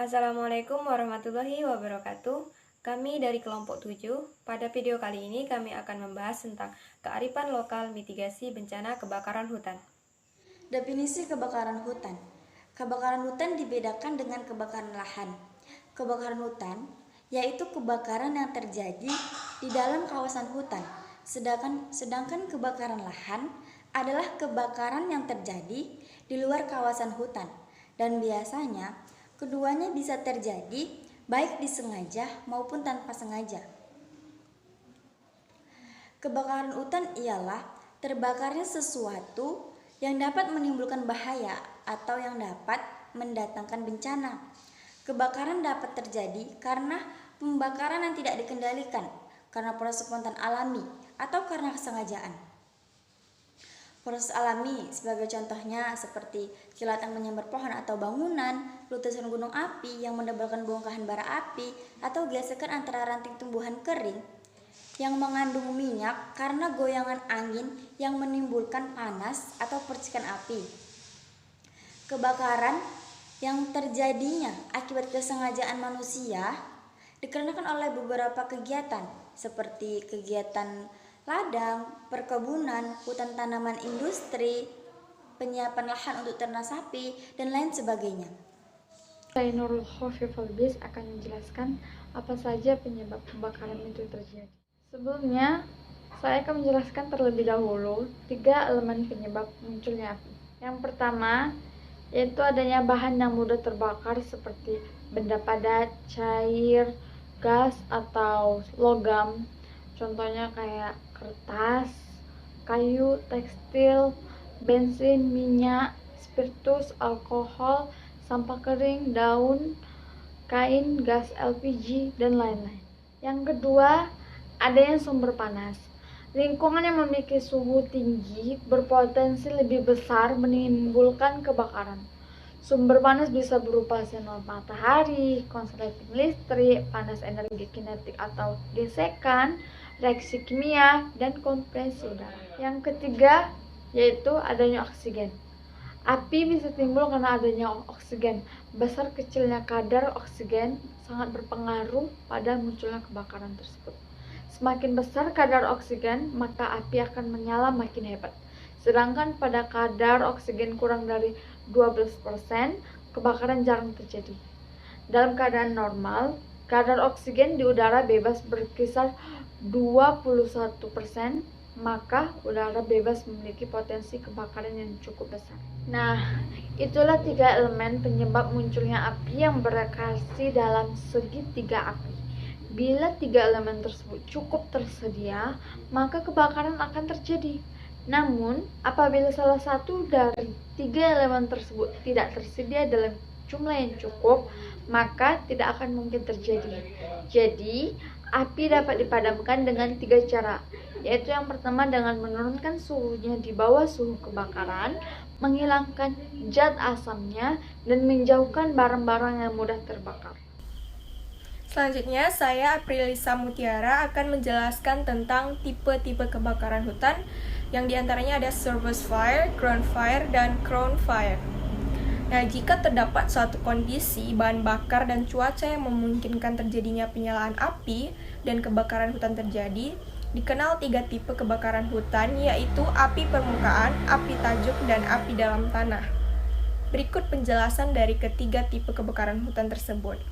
Assalamualaikum warahmatullahi wabarakatuh. Kami dari kelompok 7. Pada video kali ini kami akan membahas tentang kearifan lokal mitigasi bencana kebakaran hutan. Definisi kebakaran hutan. Kebakaran hutan dibedakan dengan kebakaran lahan. Kebakaran hutan yaitu kebakaran yang terjadi di dalam kawasan hutan. Sedangkan kebakaran lahan adalah kebakaran yang terjadi di luar kawasan hutan. Dan biasanya keduanya bisa terjadi baik disengaja maupun tanpa sengaja. Kebakaran hutan ialah terbakarnya sesuatu yang dapat menimbulkan bahaya atau yang dapat mendatangkan bencana. Kebakaran dapat terjadi karena pembakaran yang tidak dikendalikan, karena proses spontan alami, atau karena kesengajaan. Proses alami sebagai contohnya seperti kilatan menyambar pohon atau bangunan, letusan gunung api yang menebalkan bongkahan bara api, atau gesekan antara ranting tumbuhan kering yang mengandung minyak karena goyangan angin yang menimbulkan panas atau percikan api. Kebakaran yang terjadinya akibat kesengajaan manusia dikarenakan oleh beberapa kegiatan seperti kegiatan ladang, perkebunan, hutan tanaman industri, penyiapan lahan untuk ternak sapi, dan lain sebagainya. Saya Nurul Khofiful Bis akan menjelaskan apa saja penyebab kebakaran itu terjadi. Sebelumnya, saya akan menjelaskan terlebih dahulu 3 elemen penyebab munculnya api. Yang pertama, yaitu adanya bahan yang mudah terbakar seperti benda padat, cair, gas, atau logam. Contohnya kayak kertas, kayu, tekstil, bensin, minyak, spiritus, alkohol, sampah kering, daun, kain, gas LPG, dan lain-lain. Yang kedua, adanya sumber panas. Lingkungan yang memiliki suhu tinggi berpotensi lebih besar menimbulkan kebakaran. Sumber panas bisa berupa sinar matahari, konsleting listrik, panas energi kinetik atau gesekan, reaksi kimia, dan kompresi udara. Yang ketiga, yaitu adanya oksigen. Api bisa timbul karena adanya oksigen. Besar kecilnya kadar oksigen sangat berpengaruh pada munculnya kebakaran tersebut. Semakin besar kadar oksigen, maka api akan menyala makin hebat. Sedangkan pada kadar oksigen kurang dari 12%, kebakaran jarang terjadi. Dalam keadaan normal, kadar oksigen di udara bebas berkisar 21%, maka udara bebas memiliki potensi kebakaran yang cukup besar. Nah, itulah 3 elemen penyebab munculnya api yang berreaksi dalam segitiga api. Bila 3 elemen tersebut cukup tersedia, maka kebakaran akan terjadi. Namun, apabila salah satu dari 3 elemen tersebut tidak tersedia dalam jumlah yang cukup, maka tidak akan mungkin terjadi. Jadi, api dapat dipadamkan dengan 3 cara, yaitu yang pertama dengan menurunkan suhunya di bawah suhu kebakaran, menghilangkan zat asamnya, dan menjauhkan barang-barang yang mudah terbakar. Selanjutnya, saya Aprilisa Mutiara akan menjelaskan tentang tipe-tipe kebakaran hutan yang diantaranya ada surface fire, ground fire, dan crown fire. Nah, jika terdapat suatu kondisi bahan bakar dan cuaca yang memungkinkan terjadinya penyalaan api dan kebakaran hutan terjadi, dikenal 3 tipe kebakaran hutan, yaitu api permukaan, api tajuk, dan api dalam tanah. Berikut penjelasan dari ketiga tipe kebakaran hutan tersebut.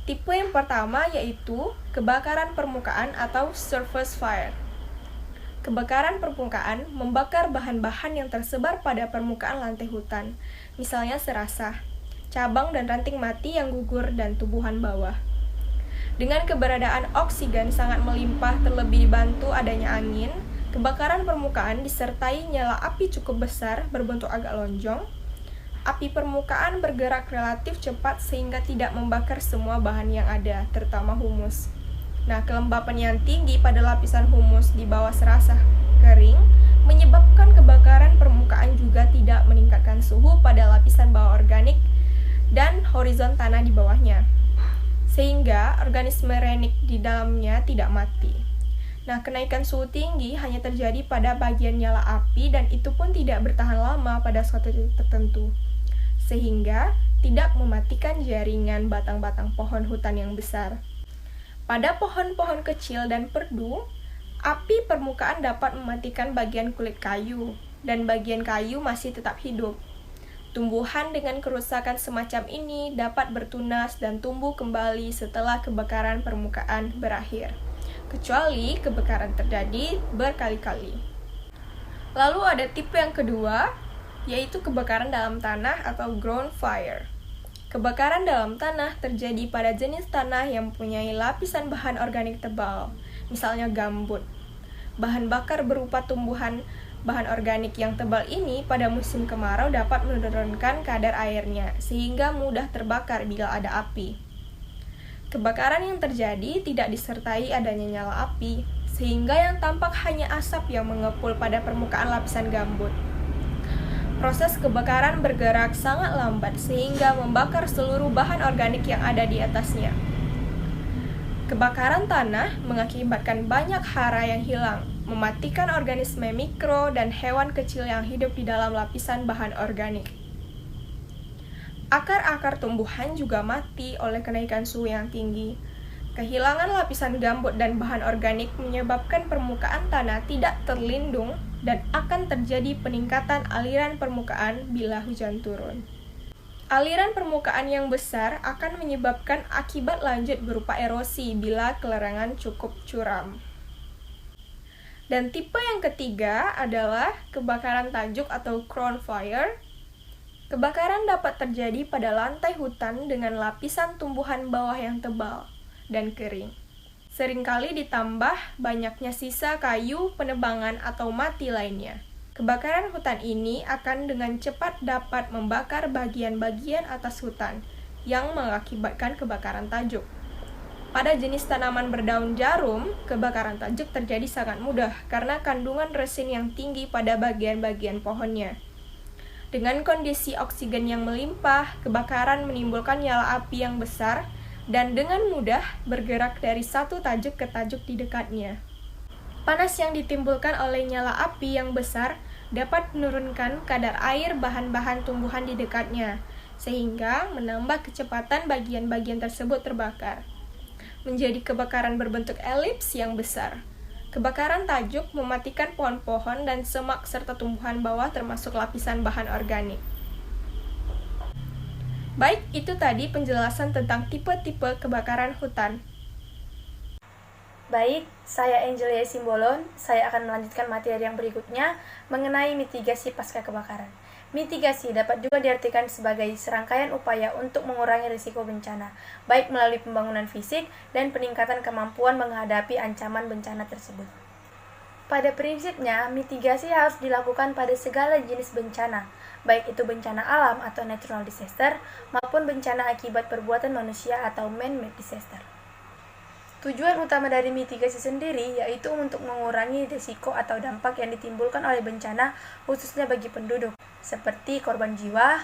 Tipe yang pertama yaitu kebakaran permukaan atau surface fire. Kebakaran permukaan membakar bahan-bahan yang tersebar pada permukaan lantai hutan, misalnya serasah, cabang dan ranting mati yang gugur, dan tumbuhan bawah. Dengan keberadaan oksigen sangat melimpah terlebih dibantu adanya angin, kebakaran permukaan disertai nyala api cukup besar berbentuk agak lonjong. Api permukaan bergerak relatif cepat sehingga tidak membakar semua bahan yang ada, terutama humus. Nah, kelembapan yang tinggi pada lapisan humus di bawah serasah kering menyebabkan kebakaran permukaan juga tidak meningkatkan suhu pada lapisan bawah organik dan horizon tanah di bawahnya, sehingga organisme renik di dalamnya tidak mati. Nah, kenaikan suhu tinggi hanya terjadi pada bagian nyala api dan itu pun tidak bertahan lama pada suatu titik tertentu, sehingga tidak mematikan jaringan batang-batang pohon hutan yang besar. Pada pohon-pohon kecil dan perdu, api permukaan dapat mematikan bagian kulit kayu, dan bagian kayu masih tetap hidup. Tumbuhan dengan kerusakan semacam ini dapat bertunas dan tumbuh kembali setelah kebakaran permukaan berakhir, kecuali kebakaran terjadi berkali-kali. Lalu ada tipe yang kedua, yaitu kebakaran dalam tanah atau ground fire. Kebakaran dalam tanah terjadi pada jenis tanah yang mempunyai lapisan bahan organik tebal, misalnya gambut. Bahan bakar berupa tumbuhan bahan organik yang tebal ini pada musim kemarau dapat menurunkan kadar airnya, sehingga mudah terbakar bila ada api. Kebakaran yang terjadi tidak disertai adanya nyala api, sehingga yang tampak hanya asap yang mengepul pada permukaan lapisan gambut. Proses kebakaran bergerak sangat lambat sehingga membakar seluruh bahan organik yang ada di atasnya. Kebakaran tanah mengakibatkan banyak hara yang hilang, mematikan organisme mikro dan hewan kecil yang hidup di dalam lapisan bahan organik. Akar-akar tumbuhan juga mati oleh kenaikan suhu yang tinggi. Kehilangan lapisan gambut dan bahan organik menyebabkan permukaan tanah tidak terlindung dan akan terjadi peningkatan aliran permukaan bila hujan turun. Aliran permukaan yang besar akan menyebabkan akibat lanjut berupa erosi bila kelerengan cukup curam. Dan tipe yang ketiga adalah kebakaran tajuk atau crown fire. Kebakaran dapat terjadi pada lantai hutan dengan lapisan tumbuhan bawah yang tebal dan kering. Seringkali ditambah banyaknya sisa kayu, penebangan, atau mati lainnya. Kebakaran hutan ini akan dengan cepat dapat membakar bagian-bagian atas hutan yang mengakibatkan kebakaran tajuk. Pada jenis tanaman berdaun jarum, kebakaran tajuk terjadi sangat mudah karena kandungan resin yang tinggi pada bagian-bagian pohonnya. Dengan kondisi oksigen yang melimpah, kebakaran menimbulkan nyala api yang besar dan dengan mudah bergerak dari satu tajuk ke tajuk di dekatnya. Panas yang ditimbulkan oleh nyala api yang besar dapat menurunkan kadar air bahan-bahan tumbuhan di dekatnya, sehingga menambah kecepatan bagian-bagian tersebut terbakar. Menjadi kebakaran berbentuk elips yang besar. Kebakaran tajuk mematikan pohon-pohon dan semak serta tumbuhan bawah termasuk lapisan bahan organik. Baik, itu tadi penjelasan tentang tipe-tipe kebakaran hutan. Baik, saya Angelia Simbolon. Saya akan melanjutkan materi yang berikutnya mengenai mitigasi pasca kebakaran. Mitigasi dapat juga diartikan sebagai serangkaian upaya untuk mengurangi risiko bencana, baik melalui pembangunan fisik dan peningkatan kemampuan menghadapi ancaman bencana tersebut. Pada prinsipnya, mitigasi harus dilakukan pada segala jenis bencana, baik itu bencana alam atau natural disaster, maupun bencana akibat perbuatan manusia atau man-made disaster. Tujuan utama dari mitigasi sendiri yaitu untuk mengurangi risiko atau dampak yang ditimbulkan oleh bencana khususnya bagi penduduk, seperti korban jiwa,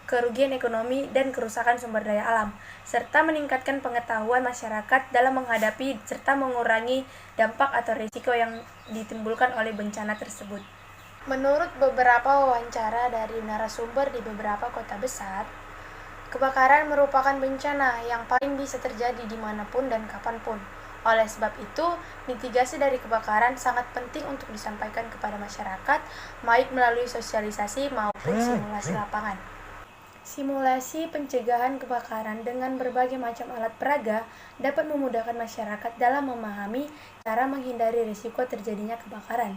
kerugian ekonomi, dan kerusakan sumber daya alam, serta meningkatkan pengetahuan masyarakat dalam menghadapi serta mengurangi dampak atau risiko yang ditimbulkan oleh bencana tersebut. Menurut beberapa wawancara dari narasumber di beberapa kota besar, kebakaran merupakan bencana yang paling bisa terjadi dimanapun dan kapanpun. Oleh sebab itu, mitigasi dari kebakaran sangat penting untuk disampaikan kepada masyarakat, baik melalui sosialisasi maupun simulasi lapangan. Simulasi pencegahan kebakaran dengan berbagai macam alat peraga dapat memudahkan masyarakat dalam memahami cara menghindari risiko terjadinya kebakaran.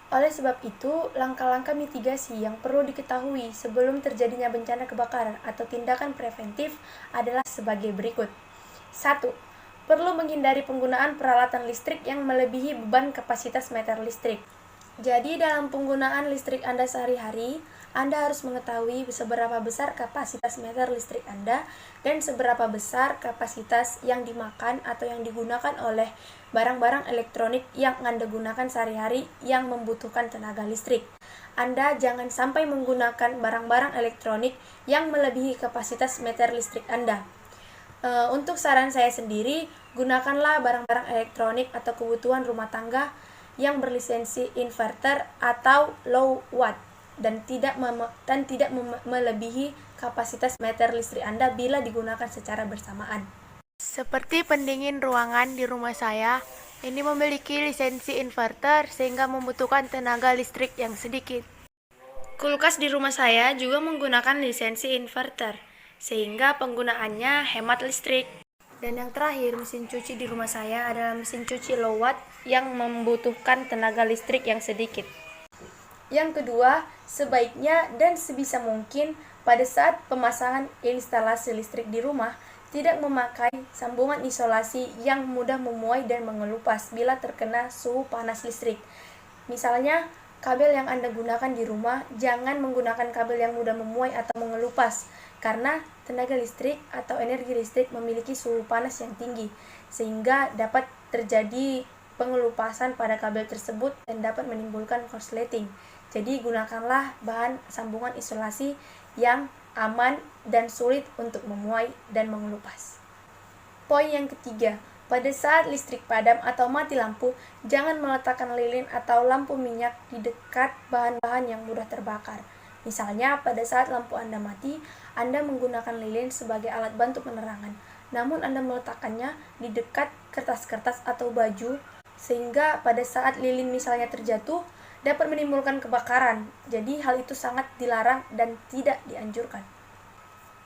Oleh sebab itu, langkah-langkah mitigasi yang perlu diketahui sebelum terjadinya bencana kebakaran atau tindakan preventif adalah sebagai berikut. 1. Perlu menghindari penggunaan peralatan listrik yang melebihi beban kapasitas meter listrik. Jadi, dalam penggunaan listrik Anda sehari-hari, Anda harus mengetahui seberapa besar kapasitas meter listrik Anda dan seberapa besar kapasitas yang dimakan atau yang digunakan oleh barang-barang elektronik yang Anda gunakan sehari-hari yang membutuhkan tenaga listrik. Anda jangan sampai menggunakan barang-barang elektronik yang melebihi kapasitas meter listrik Anda. Untuk saran saya sendiri, gunakanlah barang-barang elektronik atau kebutuhan rumah tangga yang berlisensi inverter atau low watt dan tidak melebihi kapasitas meter listrik Anda bila digunakan secara bersamaan. Seperti pendingin ruangan di rumah saya, ini memiliki lisensi inverter sehingga membutuhkan tenaga listrik yang sedikit. Kulkas di rumah saya juga menggunakan lisensi inverter, sehingga penggunaannya hemat listrik. Dan yang terakhir, mesin cuci di rumah saya adalah mesin cuci low watt yang membutuhkan tenaga listrik yang sedikit. Yang kedua, sebaiknya dan sebisa mungkin pada saat pemasangan instalasi listrik di rumah, tidak memakai sambungan isolasi yang mudah memuai dan mengelupas bila terkena suhu panas listrik. Misalnya, kabel yang Anda gunakan di rumah, jangan menggunakan kabel yang mudah memuai atau mengelupas, karena tenaga listrik atau energi listrik memiliki suhu panas yang tinggi, sehingga dapat terjadi pengelupasan pada kabel tersebut dan dapat menimbulkan korsleting. Jadi gunakanlah bahan sambungan isolasi yang aman dan sulit untuk memuai dan mengelupas. Poin yang ketiga, pada saat listrik padam atau mati lampu, jangan meletakkan lilin atau lampu minyak di dekat bahan-bahan yang mudah terbakar. Misalnya, pada saat lampu Anda mati, Anda menggunakan lilin sebagai alat bantu penerangan. Namun Anda meletakkannya di dekat kertas-kertas atau baju, sehingga pada saat lilin misalnya terjatuh, dapat menimbulkan kebakaran. Jadi hal itu sangat dilarang dan tidak dianjurkan.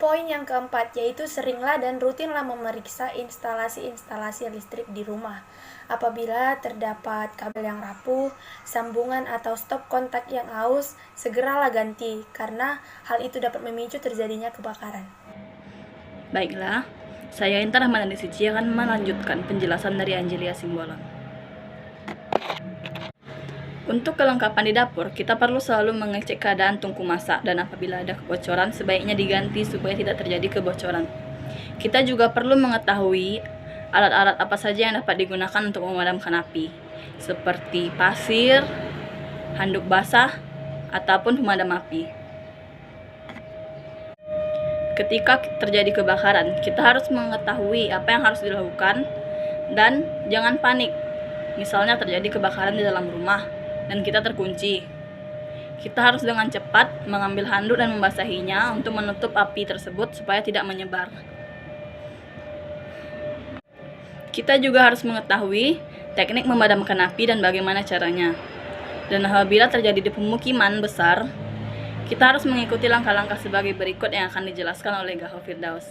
Poin yang keempat, yaitu seringlah dan rutinlah memeriksa instalasi-instalasi listrik di rumah. Apabila terdapat kabel yang rapuh, sambungan atau stop kontak yang aus, segeralah ganti, karena hal itu dapat memicu terjadinya kebakaran. Baiklah, saya Intan Rahmadani Suci akan melanjutkan penjelasan dari Angelia Simbolon. Untuk kelengkapan di dapur, kita perlu selalu mengecek keadaan tungku masak dan apabila ada kebocoran, sebaiknya diganti supaya tidak terjadi kebocoran. Kita juga perlu mengetahui alat-alat apa saja yang dapat digunakan untuk memadamkan api, seperti pasir, handuk basah, ataupun pemadam api. Ketika terjadi kebakaran, kita harus mengetahui apa yang harus dilakukan dan jangan panik. Misalnya terjadi kebakaran di dalam rumah dan kita terkunci. Kita harus dengan cepat mengambil handuk dan membasahinya untuk menutup api tersebut supaya tidak menyebar. Kita juga harus mengetahui teknik memadamkan api dan bagaimana caranya. Dan apabila terjadi di pemukiman besar, kita harus mengikuti langkah-langkah sebagai berikut yang akan dijelaskan oleh Gaho Firdaus.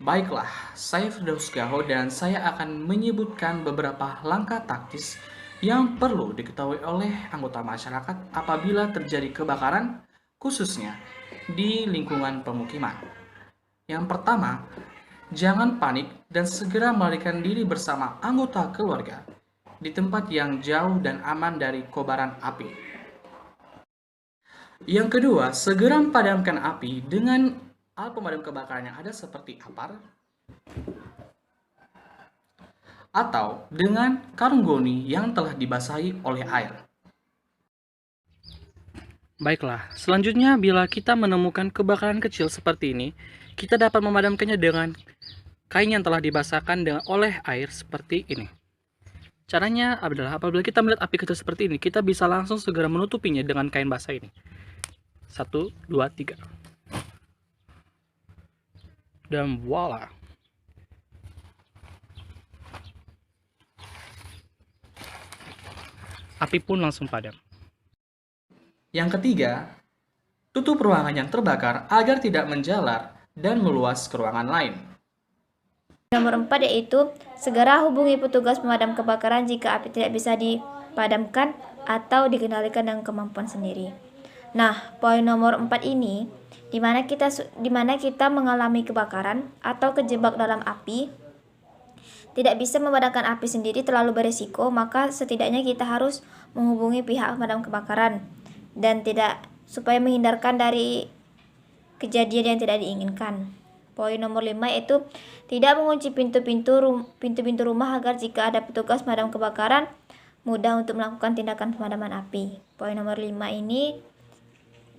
Baiklah, saya Firdaus Gaho dan saya akan menyebutkan beberapa langkah taktis yang perlu diketahui oleh anggota masyarakat apabila terjadi kebakaran, khususnya di lingkungan pemukiman. Yang pertama, jangan panik dan segera melarikan diri bersama anggota keluarga di tempat yang jauh dan aman dari kobaran api. Yang kedua, segera padamkan api dengan alat pemadam kebakaran yang ada seperti apar atau dengan karung goni yang telah dibasahi oleh air. Baiklah, selanjutnya bila kita menemukan kebakaran kecil seperti ini, kita dapat memadamkannya dengan kain yang telah dibasahkan oleh air seperti ini. Caranya adalah apabila kita melihat api kecil seperti ini, kita bisa langsung segera menutupinya dengan kain basah ini. 1, 2, 3. Dan voila. Api pun langsung padam. Yang ketiga, tutup ruangan yang terbakar agar tidak menjalar dan meluas ke ruangan lain. Nomor 4 yaitu segera hubungi petugas pemadam kebakaran jika api tidak bisa dipadamkan atau dikendalikan dengan kemampuan sendiri. Nah, poin nomor 4 ini di mana kita mengalami kebakaran atau kejebak dalam api, tidak bisa memadamkan api sendiri terlalu beresiko, maka setidaknya kita harus menghubungi pihak pemadam kebakaran dan supaya menghindarkan dari kejadian yang tidak diinginkan. Poin nomor 5 yaitu tidak mengunci pintu-pintu rumah agar jika ada petugas pemadam kebakaran mudah untuk melakukan tindakan pemadaman api. Poin nomor 5 ini,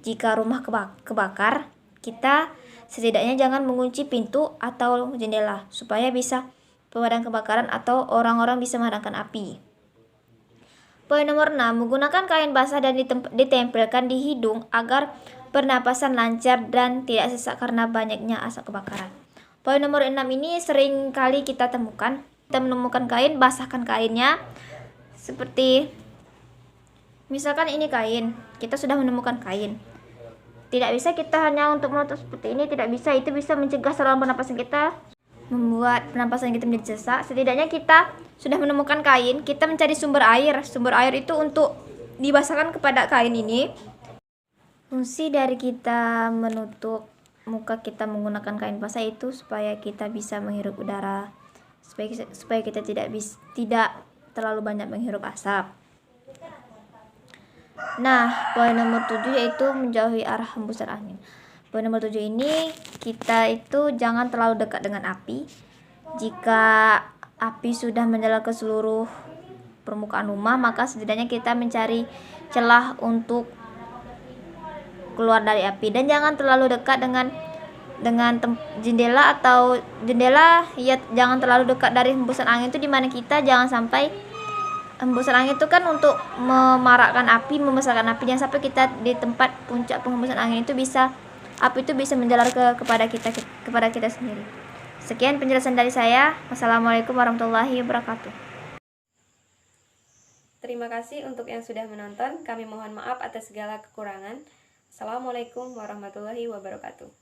jika rumah kebakar, kita setidaknya jangan mengunci pintu atau jendela supaya bisa pemadam kebakaran atau orang-orang bisa memadamkan api. Poin nomor 6, menggunakan kain basah dan ditempelkan di hidung agar pernapasan lancar dan tidak sesak karena banyaknya asap kebakaran. Poin nomor 6 ini sering kali kita temukan. Kita menemukan kain, basahkan kainnya. Seperti misalkan ini kain, kita sudah menemukan kain. Tidak bisa kita hanya untuk menutup seperti ini, tidak bisa. Itu bisa mencegah saluran pernapasan kita, membuat pernapasan kita menjadi sesak. Setidaknya kita sudah menemukan kain, kita mencari sumber air. Sumber air itu untuk dibasahkan kepada kain ini. Fungsi dari kita menutup muka kita menggunakan kain basah itu supaya kita bisa menghirup udara, supaya kita tidak terlalu banyak menghirup asap. Nah, poin nomor 7 yaitu menjauhi arah hembusan angin. Poin nomor 7 ini, kita itu jangan terlalu dekat dengan api. Jika api sudah menjalar ke seluruh permukaan rumah, maka setidaknya kita mencari celah untuk keluar dari api. Dan jangan terlalu dekat dengan jendela ya, jangan terlalu dekat dari hembusan angin itu, dimana kita jangan sampai hembusan angin itu kan untuk memarakkan api, membesarkan api. Jangan sampai kita di tempat puncak penghembusan angin itu api itu bisa menjalar kepada kita sendiri. Sekian penjelasan dari saya. Wassalamualaikum warahmatullahi wabarakatuh. Terima kasih untuk yang sudah menonton. Kami mohon maaf atas segala kekurangan. Assalamualaikum warahmatullahi wabarakatuh.